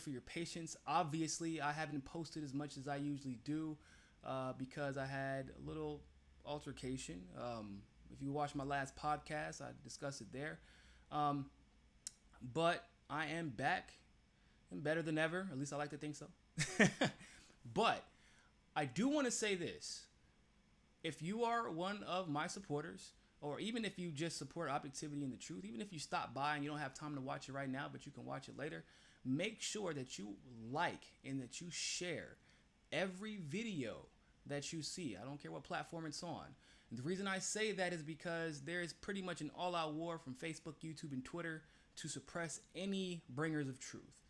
for your patience. Obviously, I haven't posted as much as I usually do because I had a little altercation. If you watch my last podcast, I discussed it there. Um, but I am back and better than ever. At least I like to think so. But I do want to say this. If you are one of my supporters, or even if you just support objectivity and the truth, even if you stop by and you don't have time to watch it right now, but you can watch it later, make sure that you like and that you share every video that you see. I don't care what platform it's on. And the reason I say that is because there is pretty much an all-out war from Facebook, YouTube, and Twitter to suppress any bringers of truth.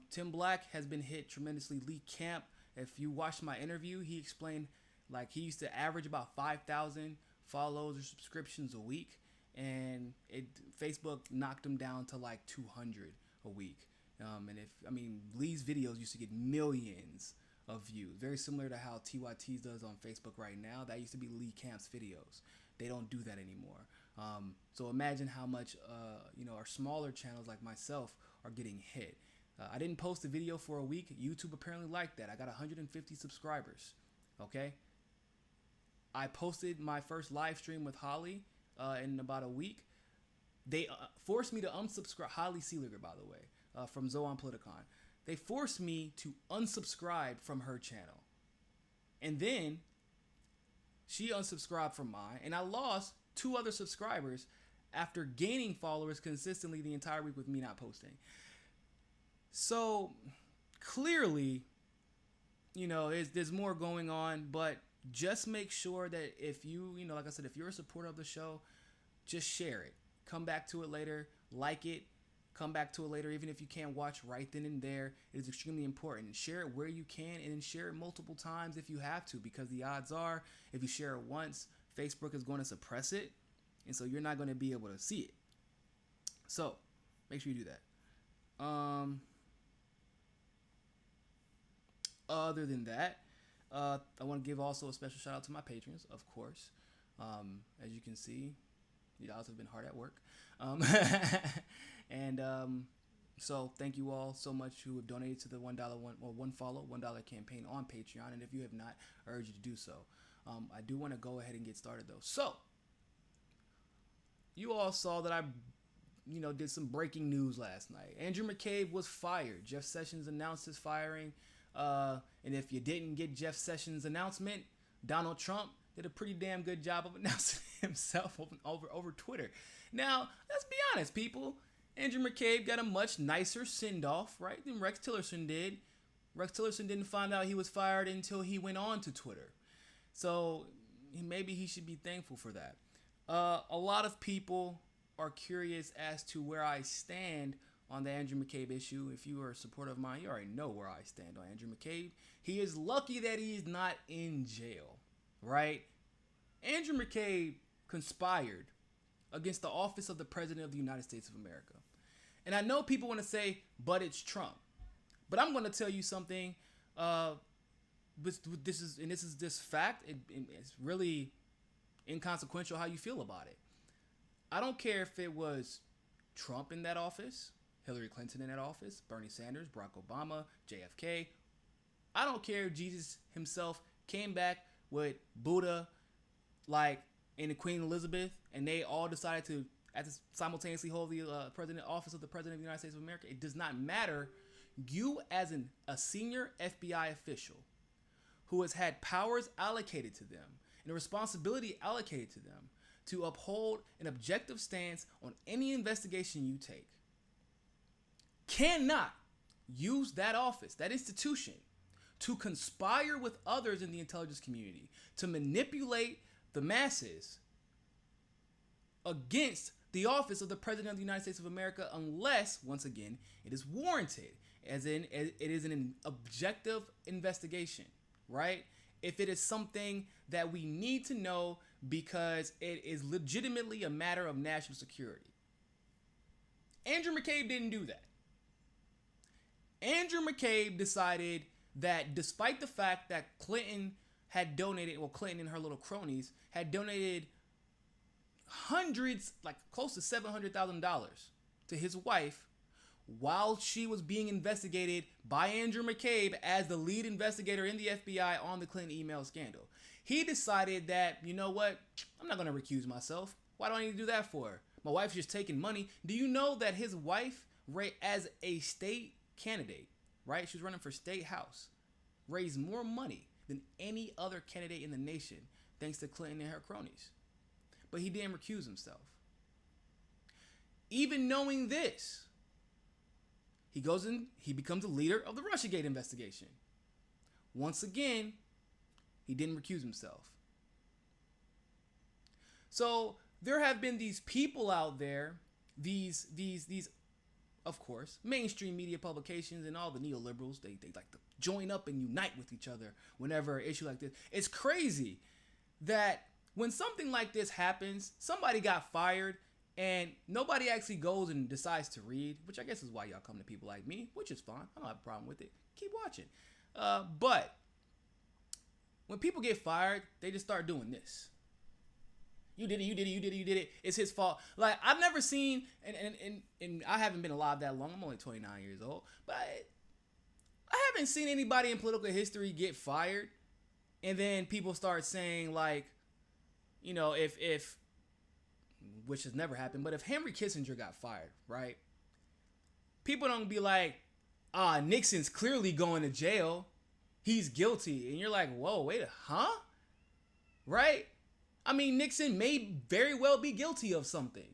Tim Black has been hit tremendously. Lee Camp, if you watched my interview, he explained like he used to average about 5,000 follows or subscriptions a week, and Facebook knocked him down to like 200 a week. Lee's videos used to get millions of views, very similar to how TYT's does on Facebook right now. That used to be Lee Camp's videos. They don't do that anymore. So imagine how much our smaller channels like myself are getting hit. I didn't post a video for a week. YouTube apparently liked that. I got 150 subscribers. Okay. I posted my first live stream with Holly in about a week. They forced me to unsubscribe. Holly Seeliger, by the way, from Zoan Politicon. They forced me to unsubscribe from her channel. And then she unsubscribed from mine. And I lost 2 other subscribers after gaining followers consistently the entire week with me not posting. So clearly, there's more going on, but just make sure that if like I said, if you're a supporter of the show, just share it. Come back to it later, like it, come back to it later, even if you can't watch right then and there. It is extremely important. Share it where you can, and then share it multiple times if you have to, because the odds are, if you share it once, Facebook is going to suppress it, and so you're not going to be able to see it. So make sure you do that. Other than that, I want to give also a special shout out to my patrons, of course. As you can see, you guys have been hard at work. So thank you all so much who have donated to the $1 $1 campaign on Patreon. And if you have not, I urge you to do so. I do want to go ahead and get started though. So you all saw that I did some breaking news last night. Andrew McCabe was fired. Jeff Sessions announced his firing. And if you didn't get Jeff Sessions' announcement, Donald Trump did a pretty damn good job of announcing himself over Twitter. Now, let's be honest, people. Andrew McCabe got a much nicer send-off, right, than Rex Tillerson did. Rex Tillerson didn't find out he was fired until he went on to Twitter. So maybe he should be thankful for that. A lot of people are curious as to where I stand on the Andrew McCabe issue. If you are a supporter of mine, you already know where I stand on Andrew McCabe. He is lucky that he is not in jail, right? Andrew McCabe conspired against the office of the President of the United States of America. And I know people want to say, but it's Trump. But I'm going to tell you something. This is this fact. It's really inconsequential how you feel about it. I don't care if it was Trump in that office, Hillary Clinton in that office, Bernie Sanders, Barack Obama, JFK. I don't care if Jesus himself came back with Buddha, and the Queen Elizabeth, and they all decided to simultaneously hold the office of the President of the United States of America. It does not matter. You, as a senior FBI official who has had powers allocated to them and a responsibility allocated to them to uphold an objective stance on any investigation you take, cannot use that office, that institution, to conspire with others in the intelligence community to manipulate the masses against the office of the President of the United States of America, unless, once again, it is warranted, as in it is an objective investigation, right? If it is something that we need to know because it is legitimately a matter of national security. Andrew McCabe didn't do that. Andrew McCabe decided that despite the fact that Clinton and her little cronies had donated hundreds, like close to $700,000 to his wife, while she was being investigated by Andrew McCabe as the lead investigator in the FBI on the Clinton email scandal. He decided that, you know what, I'm not going to recuse myself. Why do I need to do that for? My wife's just taking money. Do you know that his wife, as a state candidate, right, she was running for state house, raised more money than any other candidate in the nation, thanks to Clinton and her cronies. But he didn't recuse himself. Even knowing this, he goes in, he becomes the leader of the Russiagate investigation. Once again, he didn't recuse himself. So there have been these people out there, these of course, mainstream media publications and all the neoliberals, they like to join up and unite with each other whenever an issue like this. It's crazy that when something like this happens, somebody got fired and nobody actually goes and decides to read, which I guess is why y'all come to people like me, which is fine. I don't have a problem with it. Keep watching. But when people get fired, they just start doing this. You did it. It's his fault. Like, I've never seen, and I haven't been alive that long. I'm only 29 years old. But I haven't seen anybody in political history get fired. And then people start saying, like, you know, if which has never happened, but if Henry Kissinger got fired, right? People don't be like, Nixon's clearly going to jail. He's guilty. And you're like, whoa, wait, huh? Right? I mean, Nixon may very well be guilty of something.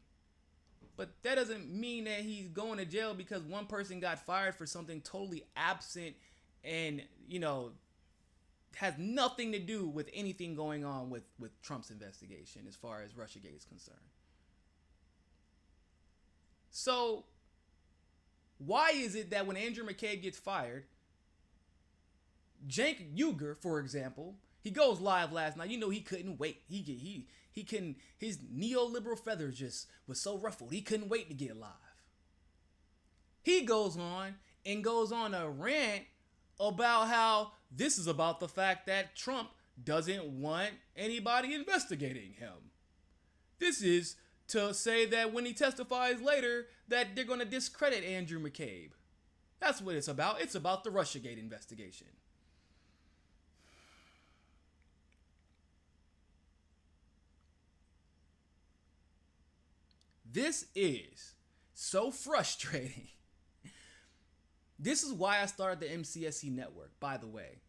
But that doesn't mean that he's going to jail because one person got fired for something totally absent and, you know, has nothing to do with anything going on with Trump's investigation as far as Russiagate is concerned. So, why is it that when Andrew McCabe gets fired, Cenk Uygur, for example, he goes live last night. You know, he couldn't wait. He couldn't. His neoliberal feathers just was so ruffled. He couldn't wait to get live. He goes on a rant about how this is about the fact that Trump doesn't want anybody investigating him. This is to say that when he testifies later that they're going to discredit Andrew McCabe. That's what it's about. It's about the Russiagate investigation. This is so frustrating. This is why I started the MCSC network, by the way.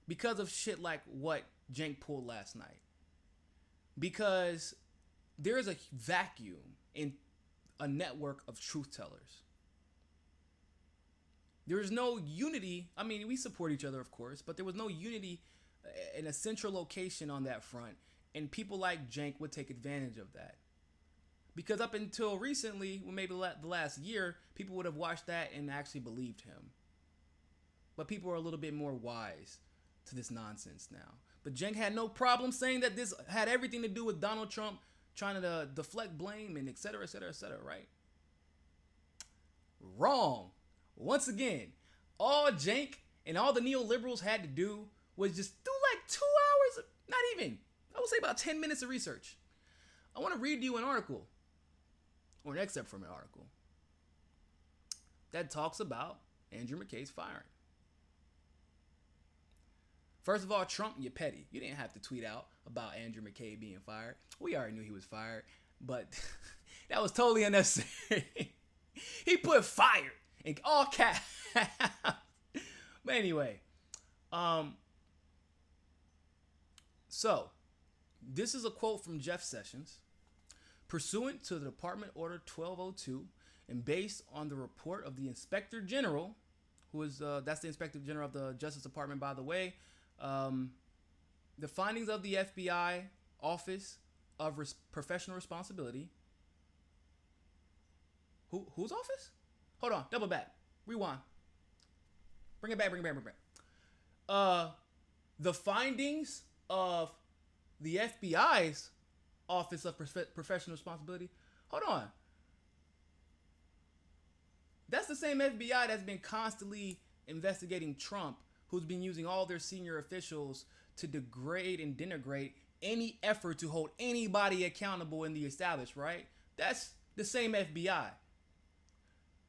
Because of shit like what Cenk pulled last night. Because there is a vacuum in a network of truth tellers. There is no unity. I mean, we support each other, of course, but there was no unity in a central location on that front. And people like Cenk would take advantage of that. Because up until recently, well, maybe the last year, people would have watched that and actually believed him. But people are a little bit more wise to this nonsense now. But Cenk had no problem saying that this had everything to do with Donald Trump trying to deflect blame and et cetera, right? Wrong. Once again, all Cenk and all the neoliberals had to do was just do like 2 hours, not even, I would say about 10 minutes of research. I want to read you an article, or an excerpt from an article, that talks about Andrew McCabe's firing. First of all, Trump, you're petty. You didn't have to tweet out about Andrew McCabe being fired. We already knew he was fired, but that was totally unnecessary. He put fired in all caps. But anyway, so this is a quote from Jeff Sessions. Pursuant to the Department Order 1202 and based on the report of the Inspector General, who is that's the Inspector General of the Justice Department, by the way, the findings of the FBI Office of Professional Responsibility. Whose office? Hold on, double back, rewind, bring it back. The findings of the FBI's Office of Professional Responsibility. Hold on. That's the same FBI that's been constantly investigating Trump, who's been using all their senior officials to degrade and denigrate any effort to hold anybody accountable in the establishment, right? That's the same FBI.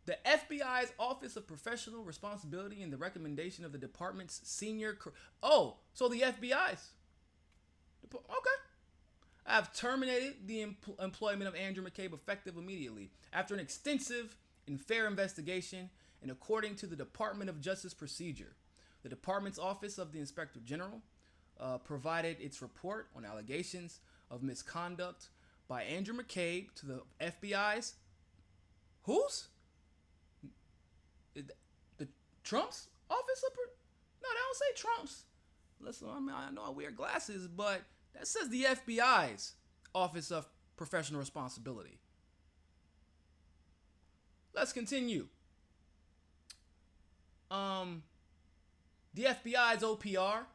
The FBI's Office of Professional Responsibility and the recommendation of the department's senior. So the FBI's. Okay. I've terminated the employment of Andrew McCabe effective immediately after an extensive and fair investigation and according to the Department of Justice procedure. The department's Office of the Inspector General provided its report on allegations of misconduct by Andrew McCabe to the FBI's. Whose? The Trump's office? No, they don't say Trump's. Listen, I know I wear glasses, but that says the FBI's Office of Professional Responsibility. Let's continue. The FBI's OPR,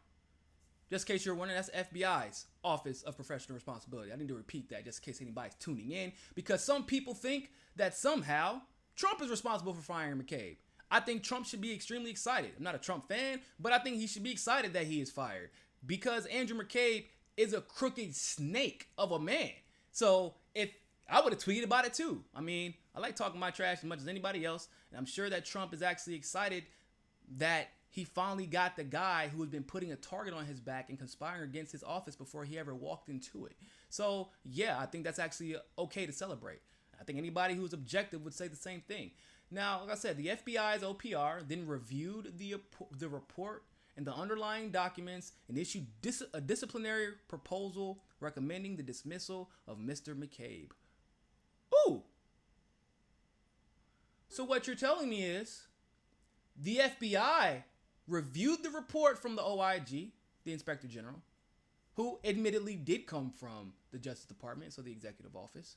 just in case you're wondering, that's FBI's Office of Professional Responsibility. I need to repeat that just in case anybody's tuning in, because some people think that somehow Trump is responsible for firing McCabe. I think Trump should be extremely excited. I'm not a Trump fan, but I think he should be excited that he is fired, because Andrew McCabe is a crooked snake of a man. So if I would have tweeted about it too. I mean, I like talking my trash as much as anybody else, and I'm sure that Trump is actually excited that he finally got the guy who has been putting a target on his back and conspiring against his office before he ever walked into it. So yeah, I think that's actually okay to celebrate. I think anybody who's objective would say the same thing. Now, like I said, the FBI's OPR then reviewed the report and the underlying documents and issued a disciplinary proposal recommending the dismissal of Mr. McCabe. Ooh. So what you're telling me is the FBI reviewed the report from the OIG, the Inspector General, who admittedly did come from the Justice Department, so the executive office,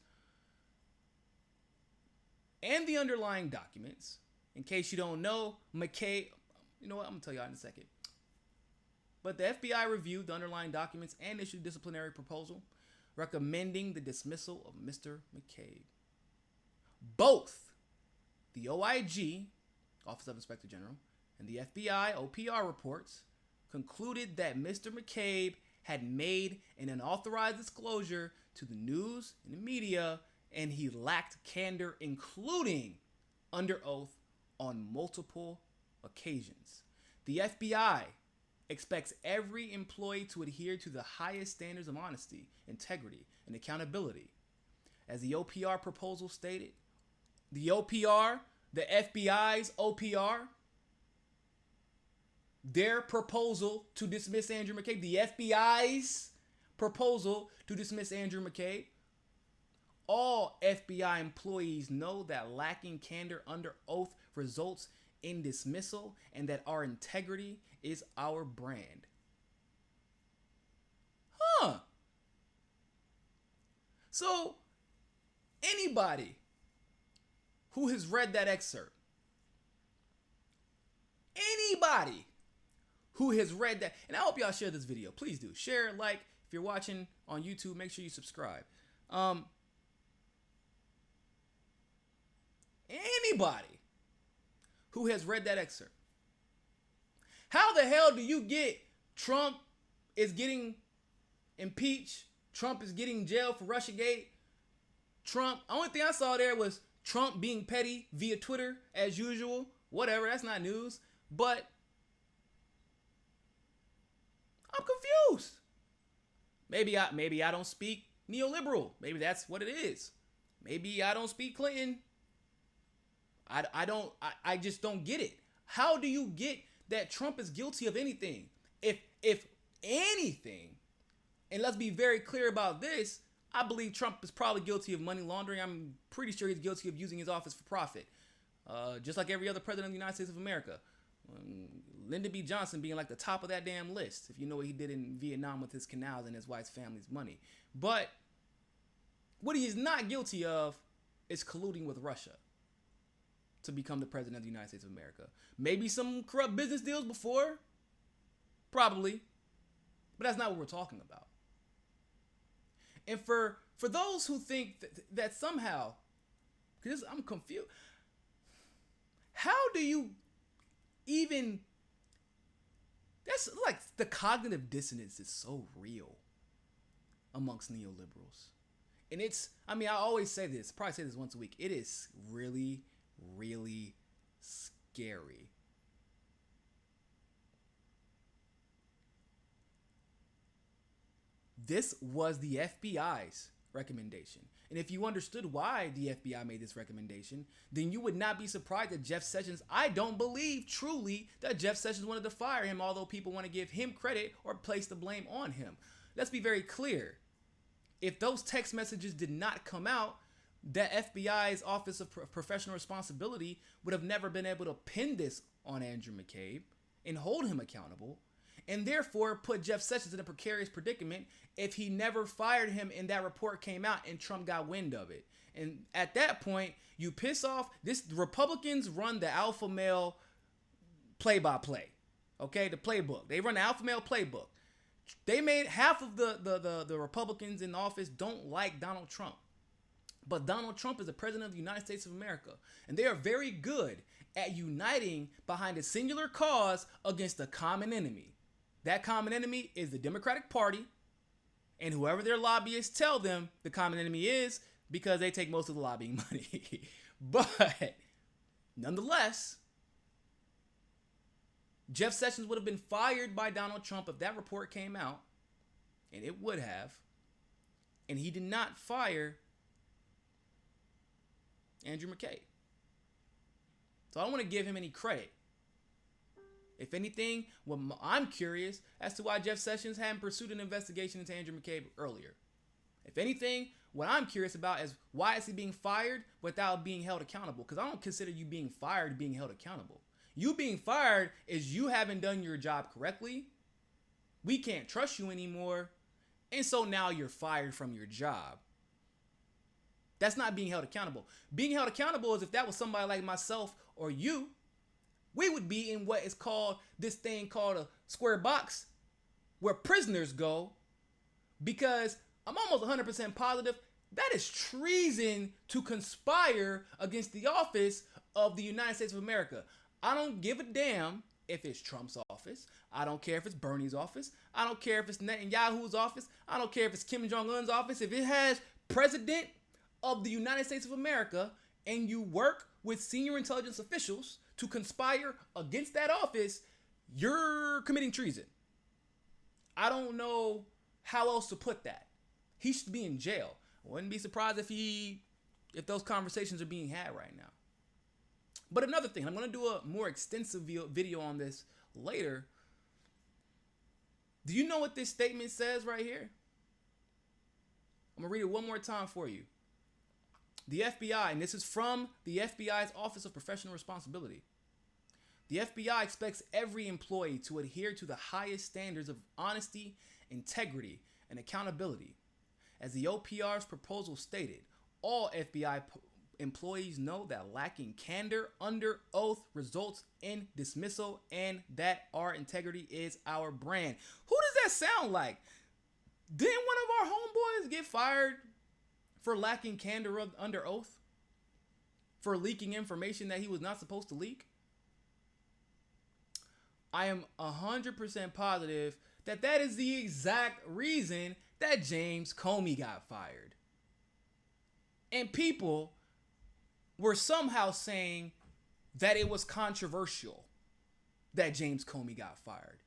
and the underlying documents. In case you don't know, McCabe, you know what, I'm going to tell you in a second. But the FBI reviewed the underlying documents and issued a disciplinary proposal recommending the dismissal of Mr. McCabe. Both the OIG, Office of Inspector General, and the FBI OPR reports concluded that Mr. McCabe had made an unauthorized disclosure to the news and the media, and he lacked candor, including under oath on multiple occasions. The FBI expects every employee to adhere to the highest standards of honesty, integrity, and accountability. As the OPR proposal stated, the FBI's OPR, their proposal to dismiss Andrew McCabe, the FBI's proposal to dismiss Andrew McCabe, all FBI employees know that lacking candor under oath results in dismissal and that our integrity is our brand. So, anybody who has read that excerpt, anybody who has read that, and I hope y'all share this video. Please do. Share, like, if you're watching on YouTube, make sure you subscribe. Anybody who has read that excerpt, how the hell do you get Trump is getting impeached, Trump is getting jailed for Russiagate, Trump, only thing I saw there was Trump being petty via Twitter as usual, whatever, that's not news, but I'm confused. Maybe I don't speak neoliberal. Maybe that's what it is. Maybe I don't speak Clinton. I just don't get it. How do you get that Trump is guilty of anything? If anything, and let's be very clear about this, I believe Trump is probably guilty of money laundering. I'm pretty sure he's guilty of using his office for profit. Just like every other president of the United States of America. Lyndon B. Johnson being like the top of that damn list, if you know what he did in Vietnam with his canals and his wife's family's money. But what he is not guilty of is colluding with Russia to become the president of the United States of America. Maybe some corrupt business deals before, probably, but that's not what we're talking about. And for those who think that somehow, because I'm confused, how do you even, that's like the cognitive dissonance is so real amongst neoliberals. And it's, I mean, I always say this, probably say this once a week. It is really, really scary. This was the FBI's recommendation. And if you understood why the FBI made this recommendation, then you would not be surprised that Jeff Sessions, I don't believe truly that Jeff Sessions wanted to fire him, although people want to give him credit or place the blame on him. Let's be very clear. If those text messages did not come out, the FBI's Office of Professional Responsibility would have never been able to pin this on Andrew McCabe and hold him accountable, and therefore put Jeff Sessions in a precarious predicament if he never fired him and that report came out and Trump got wind of it. And at that point, you piss off this. The Republicans run the alpha male play-by-play, okay, the playbook. They run the alpha male playbook. They made half of the Republicans in office don't like Donald Trump. But Donald Trump is the president of the United States of America. And they are very good at uniting behind a singular cause against a common enemy. That common enemy is the Democratic Party and whoever their lobbyists tell them the common enemy is, because they take most of the lobbying money. But nonetheless, Jeff Sessions would have been fired by Donald Trump if that report came out, and it would have. And he did not fire Andrew McCabe. So I don't want to give him any credit. If anything, I'm curious as to why Jeff Sessions hadn't pursued an investigation into Andrew McCabe earlier. If anything, what I'm curious about is why is he being fired without being held accountable? Because I don't consider you being fired being held accountable. You being fired is you haven't done your job correctly. We can't trust you anymore. And so now you're fired from your job. That's not being held accountable. Being held accountable is if that was somebody like myself or you, we would be in what is called this thing called a square box where prisoners go, because I'm almost 100% positive that is treason to conspire against the office of the United States of America. I don't give a damn if it's Trump's office. I don't care if it's Bernie's office. I don't care if it's Netanyahu's office. I don't care if it's Kim Jong-un's office. If it has President of the United States of America and you work with senior intelligence officials to conspire against that office, you're committing treason. I don't know how else to put that. He should be in jail. I wouldn't be surprised if those conversations are being had right now. But another thing, I'm going to do a more extensive video on this later. Do you know what this statement says right here? I'm going to read it one more time for you. The FBI, and this is from the FBI's Office of Professional Responsibility. The FBI expects every employee to adhere to the highest standards of honesty, integrity, and accountability. As the OPR's proposal stated, all FBI employees know that lacking candor under oath results in dismissal and that our integrity is our brand. Who does that sound like? Didn't one of our homeboys get fired for lacking candor under oath? For leaking information that he was not supposed to leak? I am 100% positive that that is the exact reason that James Comey got fired. And people were somehow saying that it was controversial that James Comey got fired.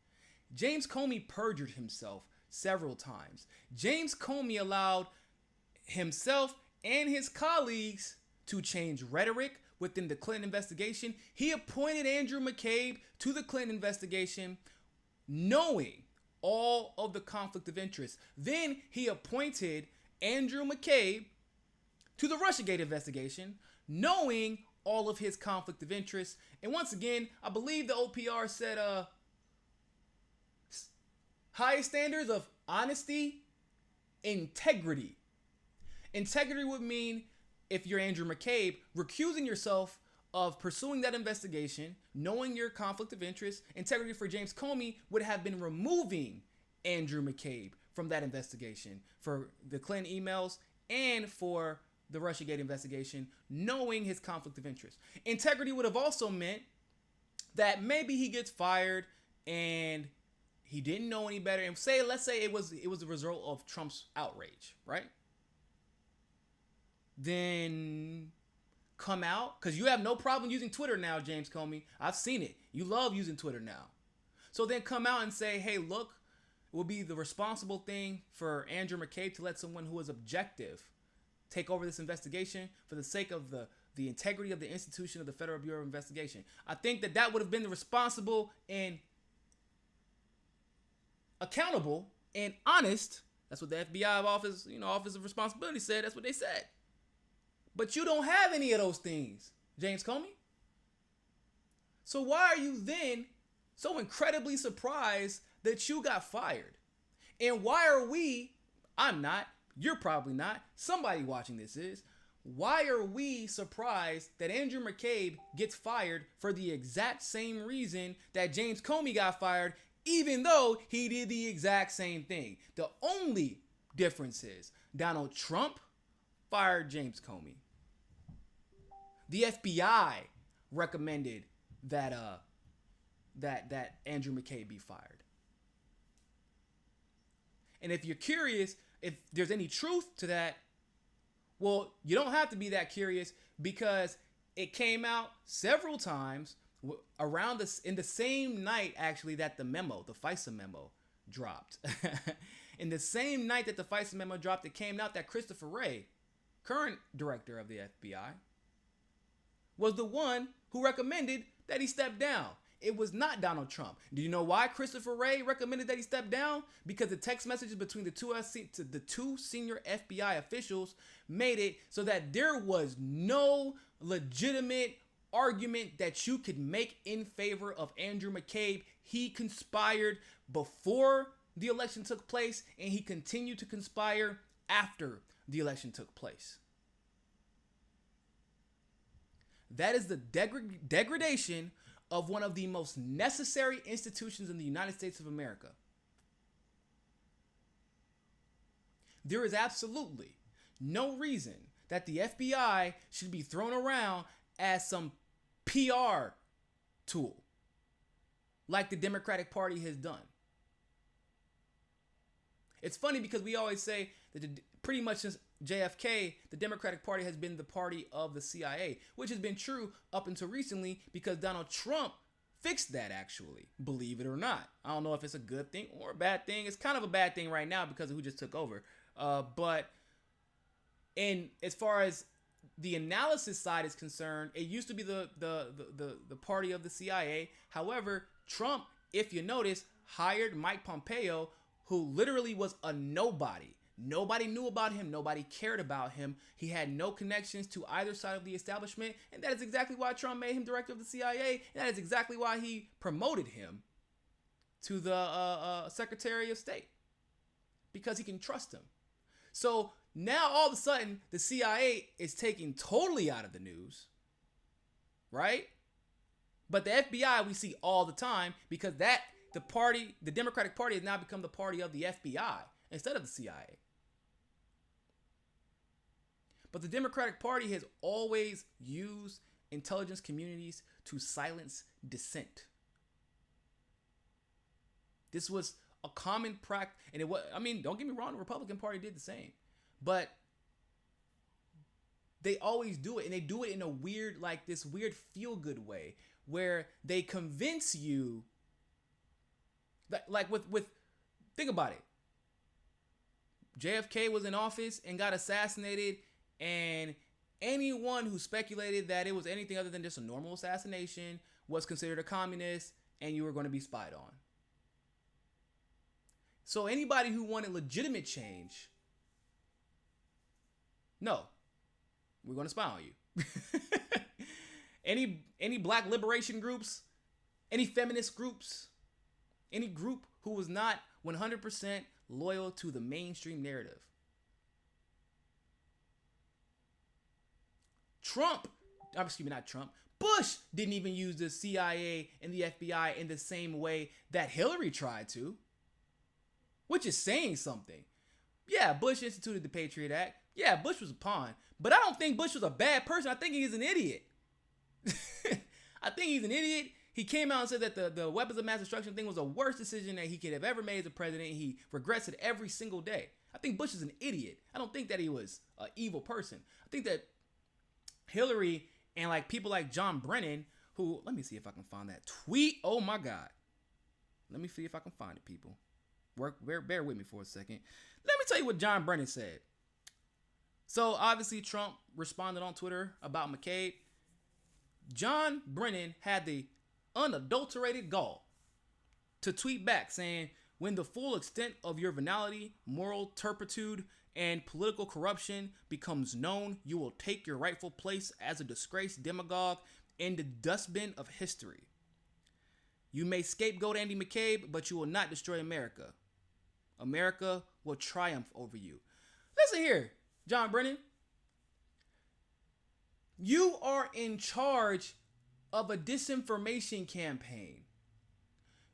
James Comey perjured himself several times. James Comey allowed himself and his colleagues to change rhetoric within the Clinton investigation. He appointed Andrew McCabe to the Clinton investigation knowing all of the conflict of interest. Then he appointed Andrew McCabe to the Russiagate investigation knowing all of his conflict of interest. And once again, I believe the OPR said highest standards of honesty, integrity. Integrity would mean, if you're Andrew McCabe, recusing yourself of pursuing that investigation, knowing your conflict of interest. Integrity for James Comey would have been removing Andrew McCabe from that investigation for the Clinton emails and for the Russiagate investigation, knowing his conflict of interest. Integrity would have also meant that maybe he gets fired and he didn't know any better. And let's say it was the result of Trump's outrage, right? Then come out, because you have no problem using Twitter now, James Comey. I've seen it. You love using Twitter now. So then come out and say, hey, look, it will be the responsible thing for Andrew McCabe to let someone who is objective take over this investigation for the sake of the integrity of the institution of the Federal Bureau of Investigation. I think that would have been the responsible and accountable and honest. That's what the FBI Office of Responsibility said. That's what they said. But you don't have any of those things, James Comey. So why are you then so incredibly surprised that you got fired? And why are we, I'm not, you're probably not, somebody watching this is, why are we surprised that Andrew McCabe gets fired for the exact same reason that James Comey got fired, even though he did the exact same thing? The only difference is Donald Trump fired James Comey. The FBI recommended that Andrew McCabe be fired. And if you're curious if there's any truth to that, well, you don't have to be that curious, because it came out several times around this in the same night, actually, that the FISA memo dropped. In the same night that the FISA memo dropped, it came out that Christopher Wray, current director of the FBI, was the one who recommended that he step down. It was not Donald Trump. Do you know why Christopher Wray recommended that he step down? Because the text messages between the two senior FBI officials made it so that there was no legitimate argument that you could make in favor of Andrew McCabe. He conspired before the election took place, and he continued to conspire after the election took place. That is the degradation of one of the most necessary institutions in the United States of America. There is absolutely no reason that the FBI should be thrown around as some PR tool like the Democratic Party has done. It's funny because we always say that pretty much since JFK, the Democratic Party has been the party of the CIA, which has been true up until recently, because Donald Trump fixed that, actually, believe it or not. I don't know if it's a good thing or a bad thing. It's kind of a bad thing right now because of who just took over. But as far as the analysis side is concerned, it used to be the party of the CIA. However, Trump, if you notice, hired Mike Pompeo, who literally was a nobody. Nobody knew about him. Nobody cared about him. He had no connections to either side of the establishment. And that is exactly why Trump made him director of the CIA. And that is exactly why he promoted him to the Secretary of State, because he can trust him. So now all of a sudden, the CIA is taken totally out of the news, right? But the FBI we see all the time, because the Democratic Party has now become the party of the FBI instead of the CIA. But the Democratic Party has always used intelligence communities to silence dissent. This was a common practice, and don't get me wrong, the Republican Party did the same. But they always do it, and they do it in a weird feel-good way, where they convince you, think about it. JFK was in office and got assassinated, and anyone who speculated that it was anything other than just a normal assassination was considered a communist, and you were going to be spied on. So anybody who wanted legitimate change, no, we're going to spy on you. Any black liberation groups, any feminist groups, any group who was not 100% loyal to the mainstream narrative. Bush didn't even use the CIA and the FBI in the same way that Hillary tried to, which is saying something. Yeah, Bush instituted the Patriot Act. Yeah, Bush was a pawn, but I don't think Bush was a bad person. I think he's an idiot. I think he's an idiot. He came out and said that the weapons of mass destruction thing was the worst decision that he could have ever made as a president. He regrets it every single day. I think Bush is an idiot. I don't think that he was an evil person. I think that Hillary and like people like John Brennan, who, let me see if I can find that tweet. Oh my God. Let me see if I can find it, people. Bear with me for a second. Let me tell you what John Brennan said. So obviously Trump responded on Twitter about McCabe. John Brennan had the unadulterated gall to tweet back saying, when the full extent of your venality, moral turpitude, and political corruption becomes known, you will take your rightful place as a disgraced demagogue in the dustbin of history. You may scapegoat Andy McCabe, but you will not destroy America. America will triumph over you. Listen here, John Brennan. You are in charge of a disinformation campaign.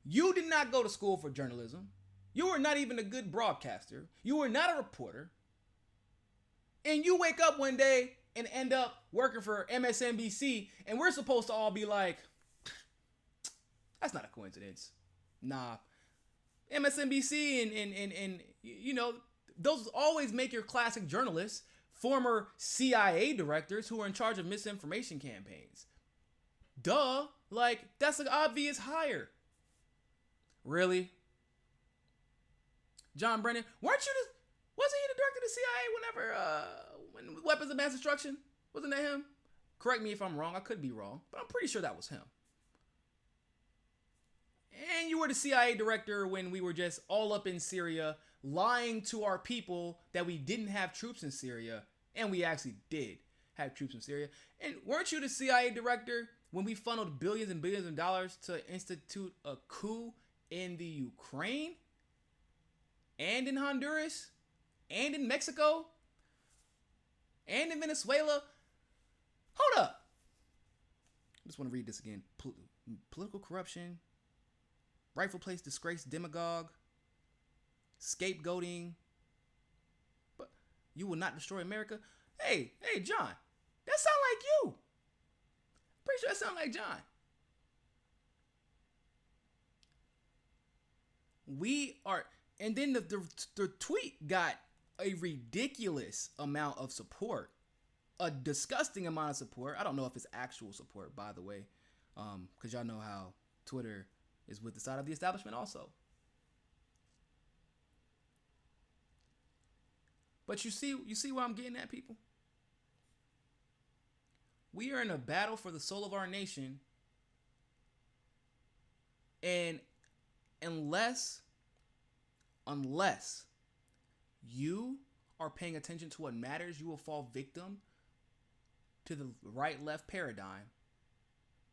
You did not go to school for journalism. You were not even a good broadcaster. You were not a reporter. And you wake up one day and end up working for MSNBC, and we're supposed to all be like, that's not a coincidence. Nah. MSNBC and you know, those always make your classic journalists former CIA directors who are in charge of misinformation campaigns. Duh. Like, that's an obvious hire. Really? John Brennan, wasn't he the director of the CIA when weapons of mass destruction? Wasn't that him? Correct me if I'm wrong. I could be wrong, but I'm pretty sure that was him. And you were the CIA director when we were just all up in Syria, lying to our people that we didn't have troops in Syria, and we actually did have troops in Syria. And weren't you the CIA director when we funneled billions and billions of dollars to institute a coup in the Ukraine, and in Honduras, and in Mexico, and in Venezuela? Hold up. I just want to read this again. Political corruption, rightful place, disgraced demagogue, scapegoating, but you will not destroy America. Hey, John, that sound like you. Pretty sure that sound like John. We are, and then the tweet got a ridiculous amount of support, a disgusting amount of support. I don't know if it's actual support, by the way, because y'all know how Twitter is with the side of the establishment also. But you see where I'm getting at, people? We are in a battle for the soul of our nation, and unless you are paying attention to what matters, you will fall victim to the right-left paradigm.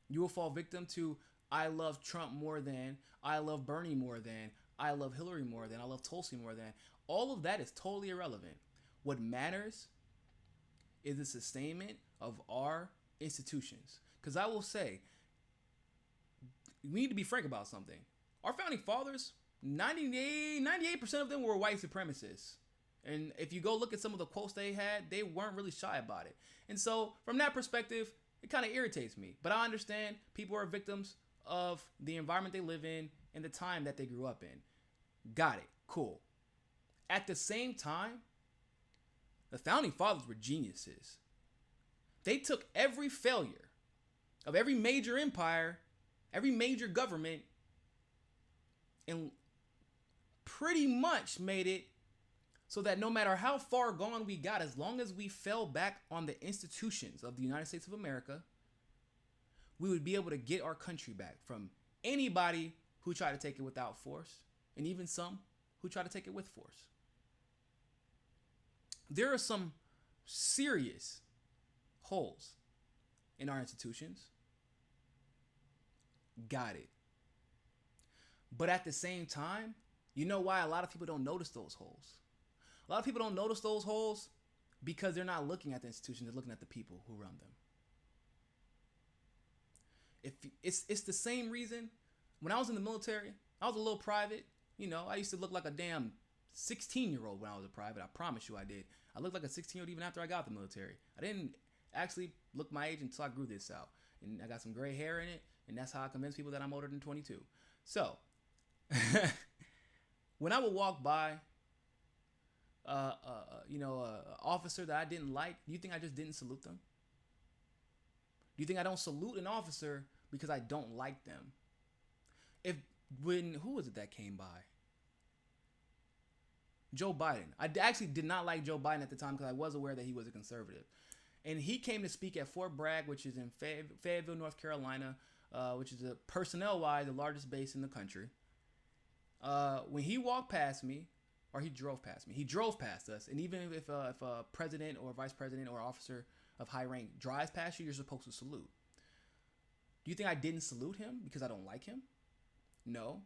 You will fall victim to, I love Trump more than, I love Bernie more than, I love Hillary more than, I love Tulsi more than. All of that is totally irrelevant. What matters is the sustainment of our institutions. Because I will say, we need to be frank about something. Our founding fathers, 98% of them were white supremacists. And if you go look at some of the quotes they had, they weren't really shy about it. And so from that perspective, it kind of irritates me. But I understand people are victims of the environment they live in and the time that they grew up in. Got it. Cool. At the same time, the founding fathers were geniuses. They took every failure of every major empire, every major government, and pretty much made it so that no matter how far gone we got, as long as we fell back on the institutions of the United States of America, we would be able to get our country back from anybody who tried to take it without force, and even some who tried to take it with force. There are some serious holes in our institutions. Got it. But at the same time, you know why a lot of people don't notice those holes? A lot of people don't notice those holes because they're not looking at the institutions, they're looking at the people who run them. If it's the same reason. When I was in the military, I was a little private. You know, I used to look like a damn 16-year-old when I was a private. I promise you I did. I looked like a 16-year-old even after I got out the military. I didn't actually look my age until I grew this out. And I got some gray hair in it, and that's how I convince people that I'm older than 22. So, when I would walk by, officer that I didn't like, do you think I just didn't salute them? you think I don't salute an officer because I don't like them? Who was it that came by? Joe Biden. I actually did not like Joe Biden at the time because I was aware that he was a conservative. And he came to speak at Fort Bragg, which is in Fayetteville, North Carolina, which is personnel-wise the largest base in the country. When he walked past me, or he drove past me, he drove past us. And even if a president or vice president or officer of high rank drives past you, you're supposed to salute. Do you think I didn't salute him because I don't like him? No.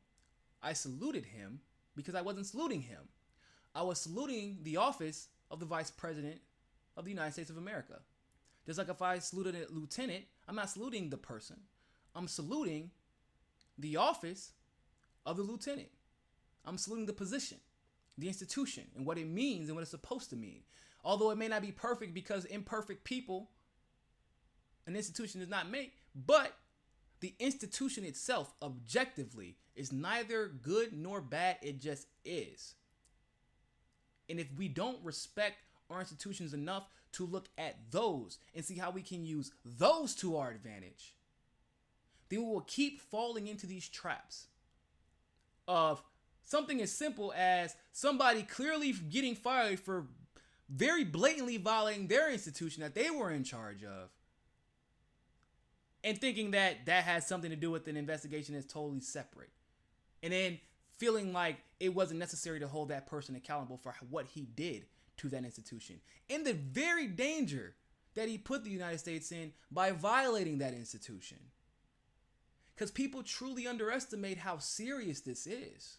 I saluted him because I wasn't saluting him. I was saluting the office of the Vice President of the United States of America. Just like if I saluted a lieutenant, I'm not saluting the person. I'm saluting the office of the lieutenant. I'm saluting the position, the institution, and what it means and what it's supposed to mean. Although it may not be perfect because imperfect people, an institution does not make, but the institution itself objectively is neither good nor bad. It just is. And if we don't respect our institutions enough to look at those and see how we can use those to our advantage, then we will keep falling into these traps of something as simple as somebody clearly getting fired for very blatantly violating their institution that they were in charge of, and thinking that that has something to do with an investigation that's totally separate. And then feeling like it wasn't necessary to hold that person accountable for what he did to that institution. And the very danger that he put the United States in by violating that institution. Because people truly underestimate how serious this is.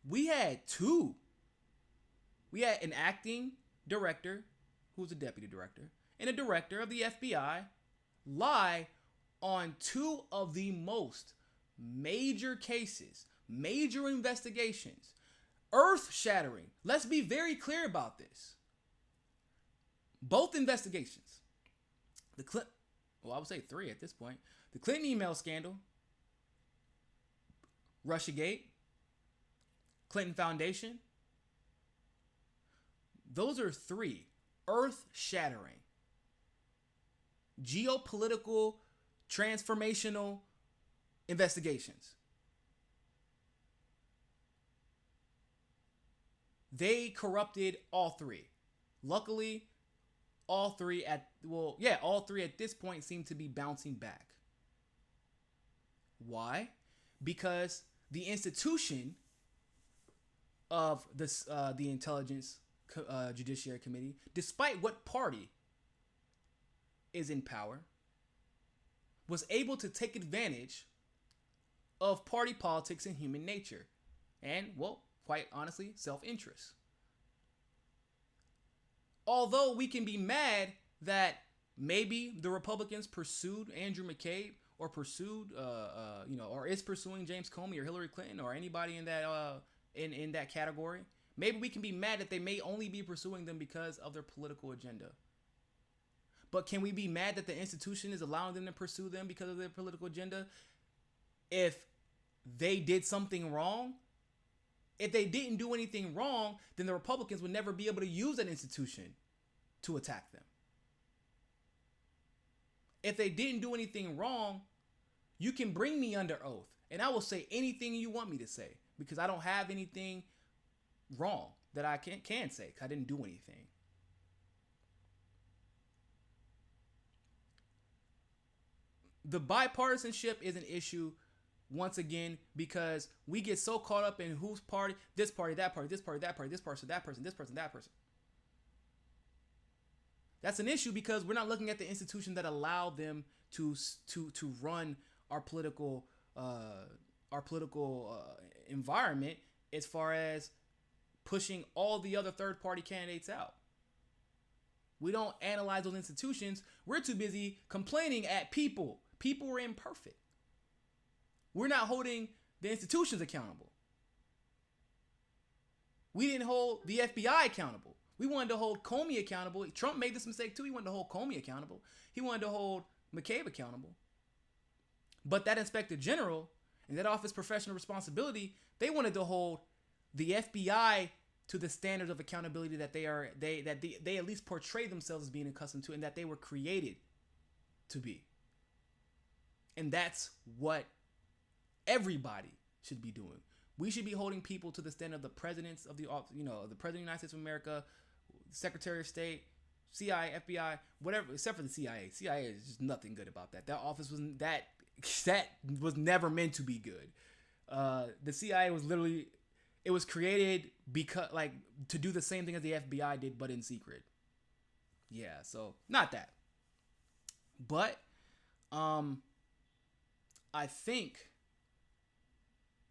We had two. We had an acting director, who was a deputy director, and a director of the FBI lie on two of the most major cases, major investigations, earth-shattering. Let's be very clear about this. Both investigations, I would say three at this point. The Clinton email scandal, Russiagate, Clinton Foundation. Those are three earth-shattering, geopolitical, transformational investigations. They corrupted all three. Luckily, all three at this point seem to be bouncing back. Why? Because the institution of this, the Intelligence Judiciary Committee, despite what party is in power, was able to take advantage of party politics and human nature. And, well, quite honestly, self-interest. Although we can be mad that maybe the Republicans pursued Andrew McCabe or pursued, or is pursuing James Comey or Hillary Clinton or anybody in that in that category. Maybe we can be mad that they may only be pursuing them because of their political agenda. But can we be mad that the institution is allowing them to pursue them because of their political agenda? If they did something wrong, if they didn't do anything wrong, then the Republicans would never be able to use that institution to attack them. If they didn't do anything wrong, you can bring me under oath and I will say anything you want me to say because I don't have anything wrong that I can say because I didn't do anything. The bipartisanship is an issue once again because we get so caught up in whose party, this party, that party, this party, that party, this person, that person, this person, that person. That's an issue because we're not looking at the institution that allowed them to run our political environment as far as pushing all the other third party candidates out. We don't analyze those institutions. We're too busy complaining at people. People are imperfect. We're not holding the institutions accountable. We didn't hold the FBI accountable. We wanted to hold Comey accountable. Trump made this mistake too. He wanted to hold Comey accountable. He wanted to hold McCabe accountable. But that Inspector General and that Office of Professional Responsibility, they wanted to hold the FBI to the standards of accountability that they at least portray themselves as being accustomed to and that they were created to be. And that's what everybody should be doing. We should be holding people to the standard of the presidents of the president of the United States of America, Secretary of State, CIA, FBI, whatever, except for the CIA. CIA is just nothing good about that. That office was that was never meant to be good. The CIA was literally, it was created because to do the same thing as the FBI did, but in secret. Yeah, so not that. But I think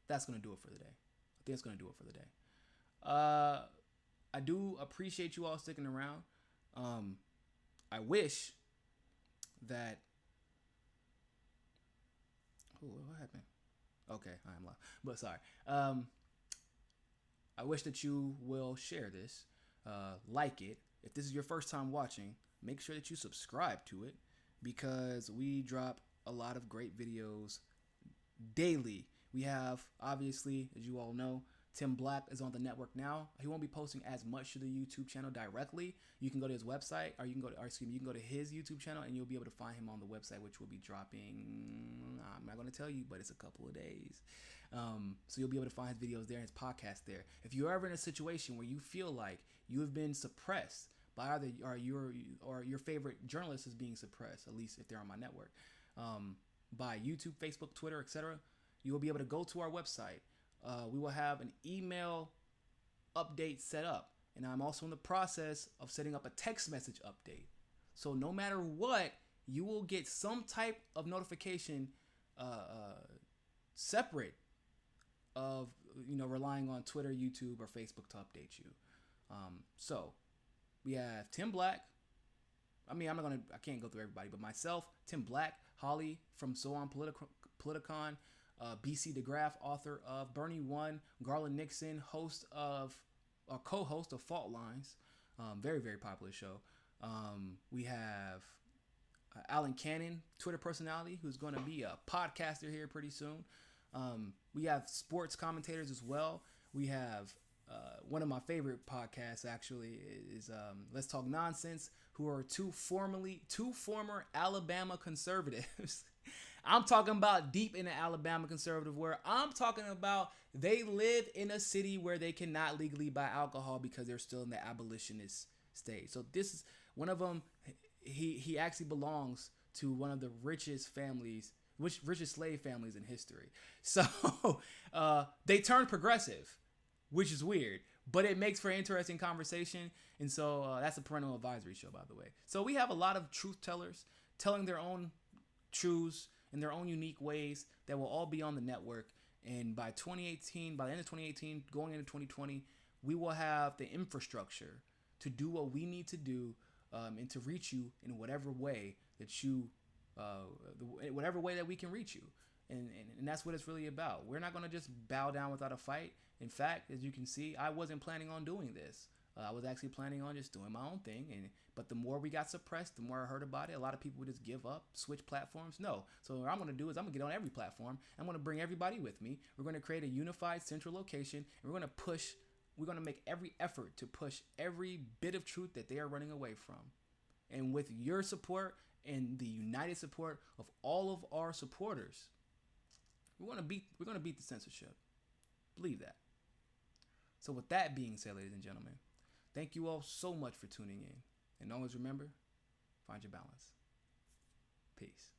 that's gonna do it for the day. I do appreciate you all sticking around. I wish that. Oh, what happened? Okay, I am live. But sorry. I wish that you will share this, like it. If this is your first time watching, make sure that you subscribe to it, because we drop a lot of great videos daily. We have, obviously, as you all know, Tim Black is on the network now. He won't be posting as much to the YouTube channel directly. You can go to his website, or you can go to his YouTube channel, and you'll be able to find him on the website, which will be dropping. I'm not going to tell you, but it's a couple of days. So you'll be able to find his videos there and his podcast there. If you're ever in a situation where you feel like you have been suppressed by either your favorite journalist is being suppressed, at least if they're on my network, by YouTube, Facebook, Twitter, etc., you will be able to go to our website. We will have an email update set up, and I'm also in the process of setting up a text message update. So no matter what, you will get some type of notification separate of relying on Twitter, YouTube, or Facebook to update you. So we have Tim Black. I can't go through everybody, but myself, Tim Black, Holly from So On Politicon, BC DeGraff, author of Bernie One, Garland Nixon, co-host of Fault Lines, very, very popular show. We have Alan Cannon, Twitter personality, who's going to be a podcaster here pretty soon. We have sports commentators as well. We have one of my favorite podcasts actually is Let's Talk Nonsense, who are two former Alabama conservatives. I'm talking about deep in the Alabama conservative world. I'm talking about they live in a city where they cannot legally buy alcohol because they're still in the abolitionist stage. So this is one of them. He actually belongs to one of the richest slave families in history. So they turned progressive, which is weird, but it makes for interesting conversation. And so that's a parental advisory show, by the way. So we have a lot of truth tellers telling their own truths in their own unique ways that will all be on the network. And by the end of 2018, going into 2020, we will have the infrastructure to do what we need to do, and to reach you in whatever way that whatever way that we can reach you. And that's what it's really about. We're not going to just bow down without a fight. In fact, as you can see, I wasn't planning on doing this. I was actually planning on just doing my own thing. But the more we got suppressed, the more I heard about it. A lot of people would just give up, switch platforms. No. So what I'm going to do is I'm going to get on every platform. I'm going to bring everybody with me. We're going to create a unified central location. And we're going to make every effort to push every bit of truth that they are running away from. And with your support and the united support of all of our supporters, we're going to beat the censorship. Believe that. So with that being said, ladies and gentlemen, thank you all so much for tuning in. And always remember, find your balance. Peace.